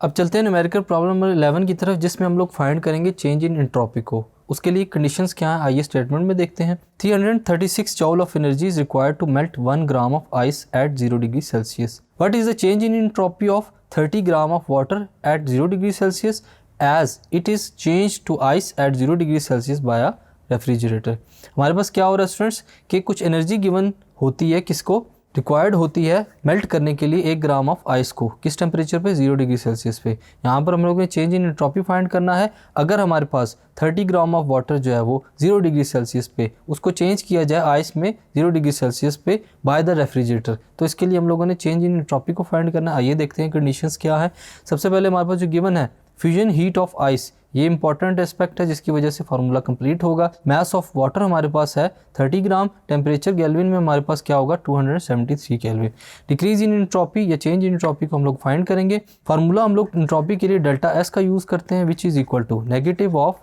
अब चलते हैं न्यूमेरिकल प्रॉब्लम नंबर 11 की तरफ, जिसमें हम लोग फाइंड करेंगे चेंज इन एंट्रोपी को। उसके लिए कंडीशंस क्या है आइए स्टेटमेंट में देखते हैं। 336 joule of energy is required to melt 1 gram of ice at 0 degree Celsius. What is the change in entropy of 30 gram of water at 0 degree Celsius as it is change to ice at 0 degree Celsius by a refrigerator. हमारे पास क्या हो रहा है students कि कुछ energy given होती है, किसको रिक्वायर्ड होती है मेल्ट करने के लिए 1 ग्राम ऑफ आइस को, किस टेम्परेचर पे 0 डिग्री सेल्सियस पे। यहाँ पर हम लोग ने चेंज इन एंट्रोपी फाइंड करना है। अगर हमारे पास 30 ग्राम ऑफ वाटर जो है वो 0 डिग्री सेल्सियस पे, उसको चेंज किया जाए आइस में 0 डिग्री सेल्सियस पे बाय द रेफ्रिजरेटर, तो इसके लिए हम लोगों ने चेंज इन एंट्रोपी को फाइंड करना है। आइए देखते हैं कंडीशंस क्या है। सबसे पहले हमारे पास जो गिवन है फ्यूजन हीट ऑफ आइस, ये इंपॉर्टेंट एस्पेक्ट है जिसकी वजह से फार्मूला कंप्लीट होगा। मास ऑफ वाटर हमारे पास है 30 ग्राम, टेम्परेचर केल्विन में हमारे पास क्या होगा 273 केल्विन। डिक्रीज इन एंट्रोपी या चेंज इन एंट्रोपी को हम लोग फाइंड करेंगे। फार्मूला हम लोग एंट्रोपी के लिए डेल्टा एस का यूज करते हैं, which is equal to negative of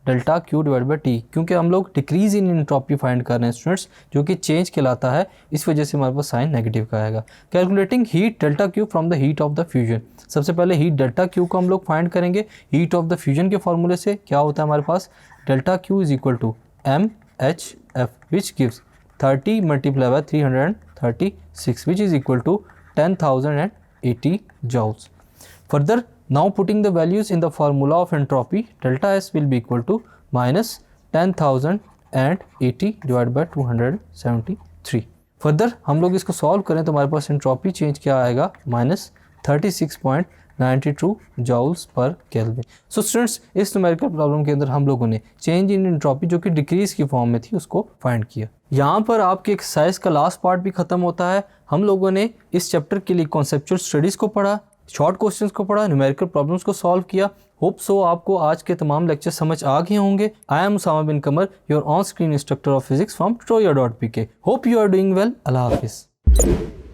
delta Q divide by T, क्योंकि हम लोग डिक्रीज इन एंट्रोपी फाइंड कर रहे हैं स्टूडेंट्स, जो कि चेंज कहलाता है, इस वजह से हमारे पास साइन नेगेटिव का आएगा। Calculating heat delta Q from the heat of the fusion. सबसे पहले हीट डेल्टा क्यू को हम लोग फाइंड करेंगे। हीट ऑफ द फ्यूजन के फॉर्मूले से क्या होता है हमारे पास delta Q is equal to M H F which gives 30 multiply by 336 which is equal to 10,080 joules. Further, now putting the values in the formula of entropy, delta S will be equal to minus 10,080 divided by 273. Further, हम लोग इसको solve करें तो हमारे पास entropy change क्या आएगा minus 36.92 joules per kelvin. So students, इस numerical problem के अंदर हम लोगों ने चेंज इन एंट्रोपी जो कि डिक्रीज की फॉर्म में थी उसको फाइंड किया। यहाँ पर आपके एक्सरसाइज का लास्ट पार्ट भी खत्म होता है। हम लोगों ने इस चैप्टर के लिए कॉन्सेप्चुअल स्टडीज को पढ़ा, शॉर्ट क्वेश्चंस को पढ़ा, न्यूमेरिकल प्रॉब्लम्स को सॉल्व किया। होप सो आपको आज के तमाम लेक्चर समझ आ गए होंगे। I am Usama bin Qamar, your on screen instructor of physics from tutorial.pk. Hope you are doing well. अल्लाह हाफिज़।